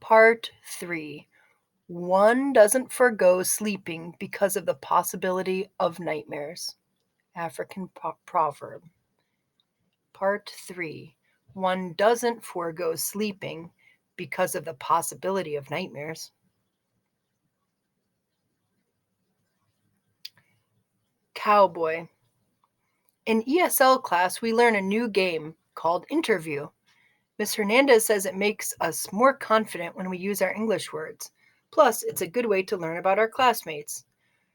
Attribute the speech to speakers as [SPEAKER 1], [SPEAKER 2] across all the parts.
[SPEAKER 1] Part 3. One doesn't forgo sleeping because of the possibility of nightmares. African proverb. Part 3. One doesn't forgo sleeping because of the possibility of nightmares. Cowboy. In ESL class, we learn a new game called Interview. Ms. Hernandez says it makes us more confident when we use our English words. Plus, it's a good way to learn about our classmates.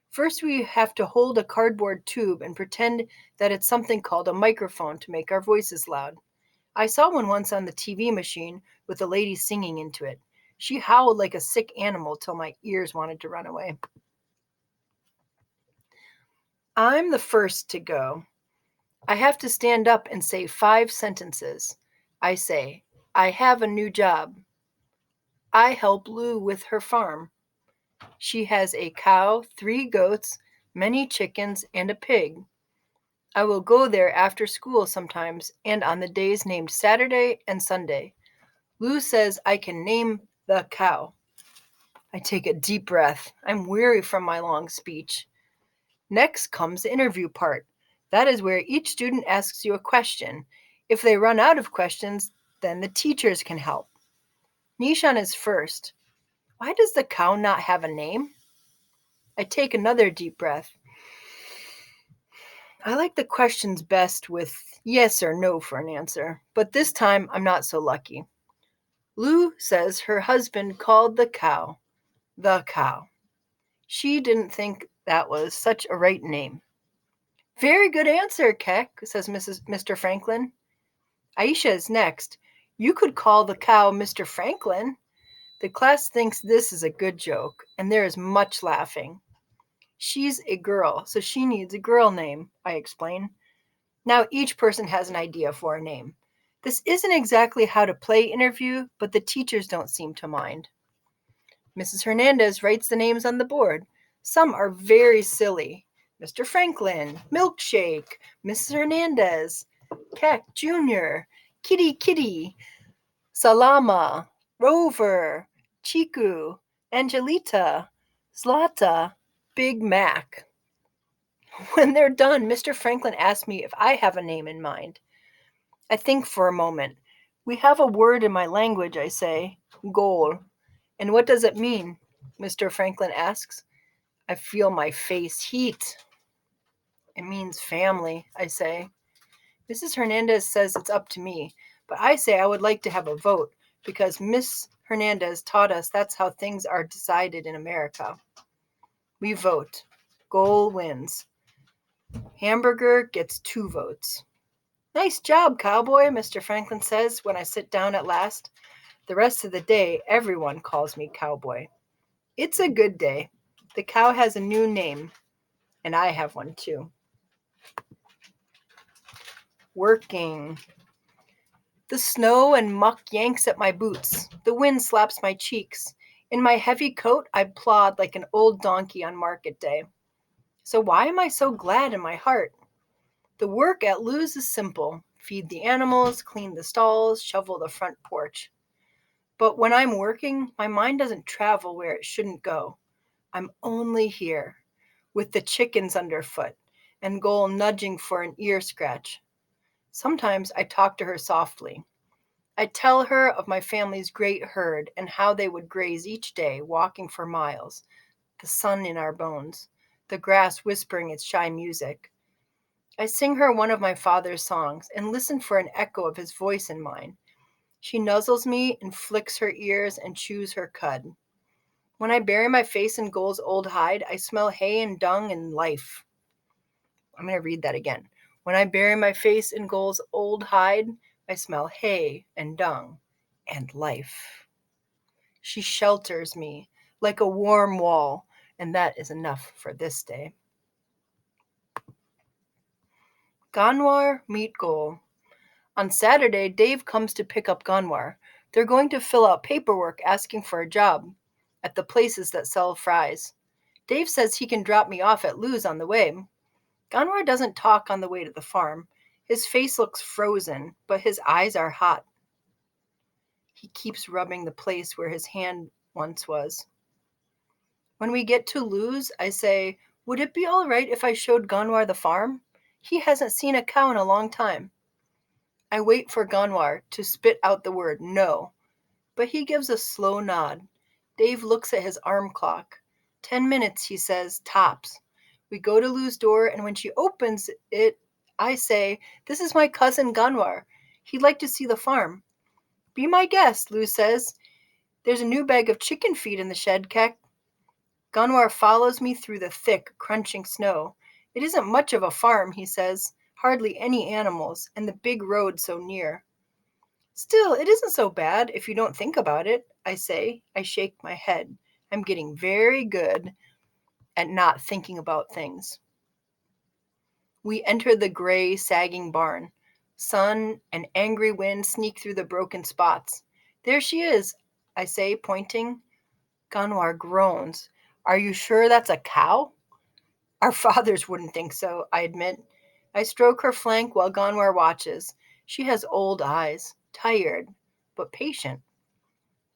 [SPEAKER 1] First, we have to hold a cardboard tube and pretend that it's something called a microphone to make our voices loud. I saw one once on the TV machine with a lady singing into it. She howled like a sick animal till my ears wanted to run away. I'm the first to go. I have to stand up and say 5 sentences. I say, I have a new job. I help Lou with her farm. She has a cow, 3 goats, many chickens, and a pig. I will go there after school sometimes and on the days named Saturday and Sunday. Lou says I can name the cow. I take a deep breath. I'm weary from my long speech. Next comes the interview part. That is where each student asks you a question. If they run out of questions, then the teachers can help. Nishan is first. Why does the cow not have a name? I take another deep breath. I like the questions best with yes or no for an answer, but this time I'm not so lucky. Lou says her husband called the cow the cow. She didn't think that was such a right name. Very good answer, Keck, says Mr. Franklin. Aisha is next. You could call the cow Mr. Franklin. The class thinks this is a good joke, and there is much laughing. She's a girl, so she needs a girl name, I explain. Now each person has an idea for a name. This isn't exactly how to play interview, but the teachers don't seem to mind. Mrs. Hernandez writes the names on the board. Some are very silly. Mr. Franklin, Milkshake, Mrs. Hernandez, Keck Jr., Kitty Kitty, Salama, Rover, Chiku, Angelita, Zlata, Big Mac. When they're done, Mr. Franklin asks me if I have a name in mind. I think for a moment. We have a word in my language, I say. Goal. And what does it mean? Mr. Franklin asks. I feel my face heat. It means family, I say. Mrs. Hernandez says it's up to me, but I say I would like to have a vote because Miss Hernandez taught us that's how things are decided in America. We vote. Goal wins. Hamburger gets 2 votes. Nice job, cowboy, Mr. Franklin says when I sit down at last. The rest of the day, everyone calls me cowboy. It's a good day. The cow has a new name, and I have one too. Working. The snow and muck yanks at my boots. The wind slaps my cheeks. In my heavy coat, I plod like an old donkey on market day. So why am I so glad in my heart? The work at Lou's is simple. Feed the animals, clean the stalls, shovel the front porch. But when I'm working, my mind doesn't travel where it shouldn't go. I'm only here, with the chickens underfoot, and Goal nudging for an ear scratch. Sometimes I talk to her softly. I tell her of my family's great herd and how they would graze each day, walking for miles, the sun in our bones, the grass whispering its shy music. I sing her one of my father's songs and listen for an echo of his voice in mine. She nuzzles me and flicks her ears and chews her cud. When I bury my face in Goal's old hide, I smell hay and dung and life. I'm going to read that again. When I bury my face in Goal's old hide, I smell hay and dung and life. She shelters me like a warm wall, and that is enough for this day. Ganwar meet Goal. On Saturday, Dave comes to pick up Ganwar. They're going to fill out paperwork asking for a job at the places that sell fries. Dave says he can drop me off at Lou's on the way. Ganwar doesn't talk on the way to the farm. His face looks frozen, but his eyes are hot. He keeps rubbing the place where his hand once was. When we get to Lou's, I say, would it be all right if I showed Ganwar the farm? He hasn't seen a cow in a long time. I wait for Ganwar to spit out the word no, but he gives a slow nod. Dave looks at his arm clock. 10 minutes, he says, tops. We go to Lou's door, and when she opens it, I say, this is my cousin Ganwar. He'd like to see the farm. Be my guest, Lou says. There's a new bag of chicken feed in the shed, Keck. Ganwar follows me through the thick, crunching snow. It isn't much of a farm, he says. Hardly any animals, and the big road so near. Still, it isn't so bad if you don't think about it, I say. I shake my head. I'm getting very good at not thinking about things. We enter the gray, sagging barn. Sun and angry wind sneak through the broken spots. There she is, I say, pointing. Ganwar groans. Are you sure that's a cow? Our fathers wouldn't think so, I admit. I stroke her flank while Ganwar watches. She has old eyes, tired, but patient.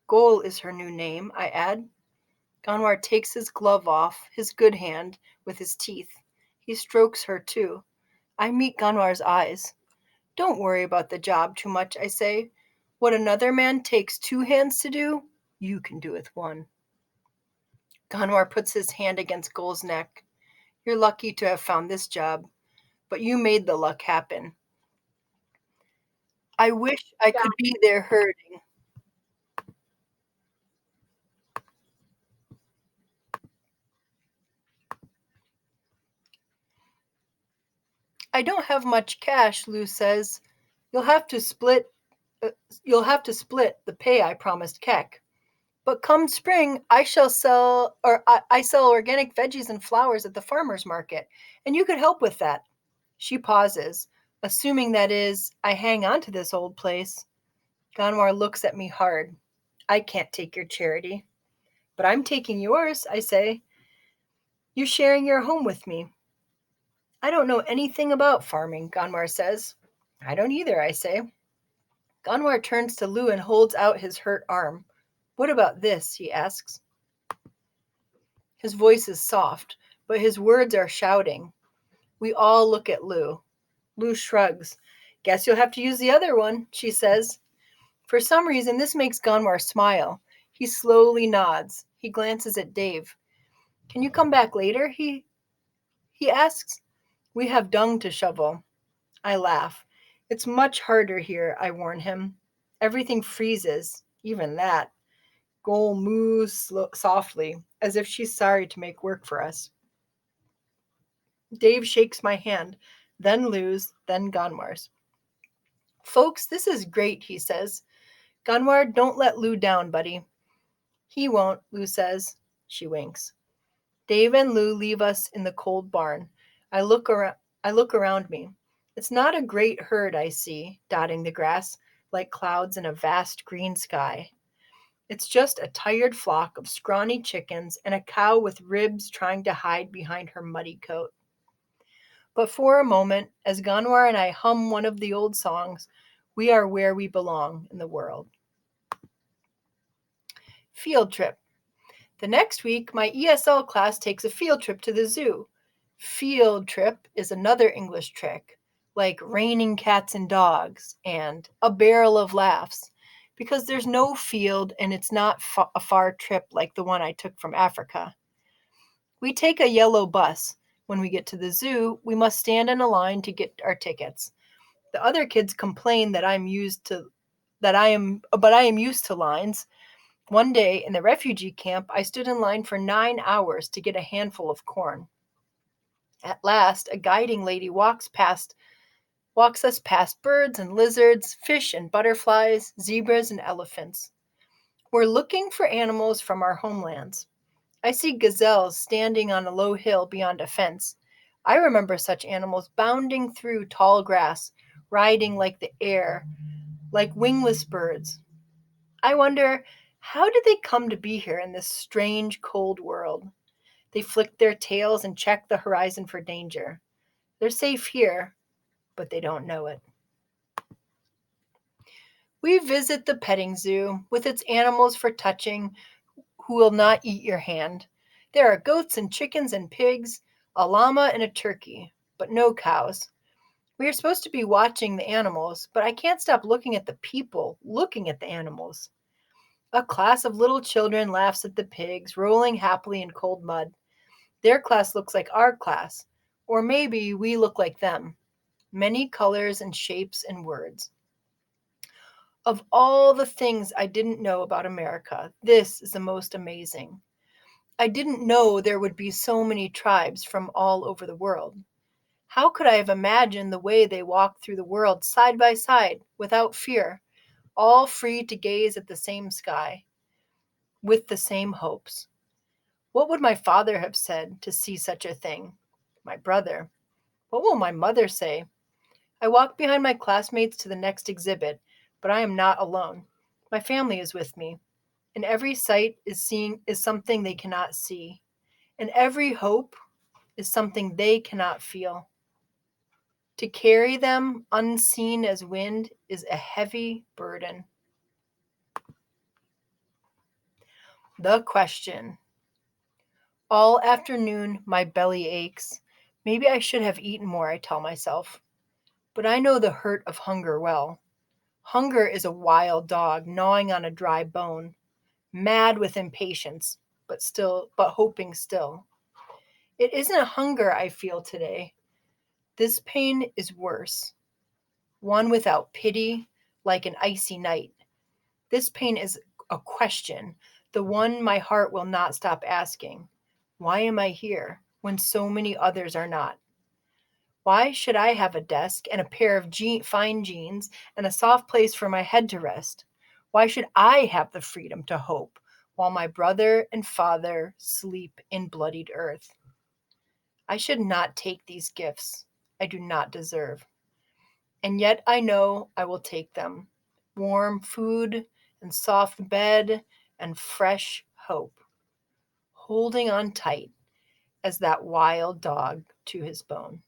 [SPEAKER 1] Gol is her new name, I add. Ganwar takes his glove off, his good hand, with his teeth. He strokes her too. I meet Ganwar's eyes. Don't worry about the job too much, I say. What another man takes 2 hands to do, you can do with 1. Ganwar puts his hand against Gol's neck. You're lucky to have found this job, but you made the luck happen. I wish I could be there herding. I don't have much cash, Lou says. You'll have to split uh, the pay I promised Keck. But come spring, I sell organic veggies and flowers at the farmers market, and you could help with that. She pauses, assuming that is, I hang on to this old place. Ganwar looks at me hard. I can't take your charity. But I'm taking yours, I say. You're sharing your home with me. I don't know anything about farming, Ganwar says. I don't either, I say. Ganwar turns to Lou and holds out his hurt arm. What about this? He asks. His voice is soft, but his words are shouting. We all look at Lou. Lou shrugs. Guess you'll have to use the other one, she says. For some reason, this makes Ganwar smile. He slowly nods. He glances at Dave. Can you come back later? He asks. We have dung to shovel. I laugh. It's much harder here, I warn him. Everything freezes, even that. Gol moos softly, as if she's sorry to make work for us. Dave shakes my hand, then Lou's, then Ganwar's. Folks, this is great, he says. Ganwar, don't let Lou down, buddy. He won't, Lou says. She winks. Dave and Lou leave us in the cold barn. I look around me. It's not a great herd I see, dotting the grass like clouds in a vast green sky. It's just a tired flock of scrawny chickens and a cow with ribs trying to hide behind her muddy coat. But for a moment, as Ganwar and I hum one of the old songs, we are where we belong in the world. Field trip. The next week, my ESL class takes a field trip to the zoo. Field trip is another English trick, like raining cats and dogs and a barrel of laughs, because there's no field and it's not a far trip like the one I took from Africa. We take a yellow bus. When we get to the zoo, we must stand in a line to get our tickets. The other kids complain that I am used to lines. One day in the refugee camp, I stood in line for 9 hours to get a handful of corn. At last, a guiding lady walks us past birds and lizards, fish and butterflies, zebras and elephants. We're looking for animals from our homelands. I see gazelles standing on a low hill beyond a fence. I remember such animals bounding through tall grass, riding like the air, like wingless birds. I wonder, how did they come to be here in this strange, cold world? They flick their tails and check the horizon for danger. They're safe here, but they don't know it. We visit the petting zoo with its animals for touching who will not eat your hand. There are goats and chickens and pigs, a llama and a turkey, but no cows. We are supposed to be watching the animals, but I can't stop looking at the people looking at the animals. A class of little children laughs at the pigs, rolling happily in cold mud. Their class looks like our class, or maybe we look like them. Many colors and shapes and words. Of all the things I didn't know about America, this is the most amazing. I didn't know there would be so many tribes from all over the world. How could I have imagined the way they walk through the world side by side, without fear, all free to gaze at the same sky, with the same hopes? What would my father have said to see such a thing? My brother. What will my mother say? I walk behind my classmates to the next exhibit, but I am not alone. My family is with me, and every sight is something they cannot see, and every hope is something they cannot feel. To carry them unseen as wind is a heavy burden. The question. All afternoon, my belly aches. Maybe I should have eaten more, I tell myself. But I know the hurt of hunger well. Hunger is a wild dog gnawing on a dry bone, mad with impatience, but hoping still. It isn't a hunger I feel today. This pain is worse, one without pity, like an icy night. This pain is a question, the one my heart will not stop asking. Why am I here when so many others are not? Why should I have a desk and a pair of fine jeans and a soft place for my head to rest? Why should I have the freedom to hope while my brother and father sleep in bloodied earth? I should not take these gifts I do not deserve. And yet I know I will take them. Warm food and soft bed and fresh hope, holding on tight as that wild dog to his bone.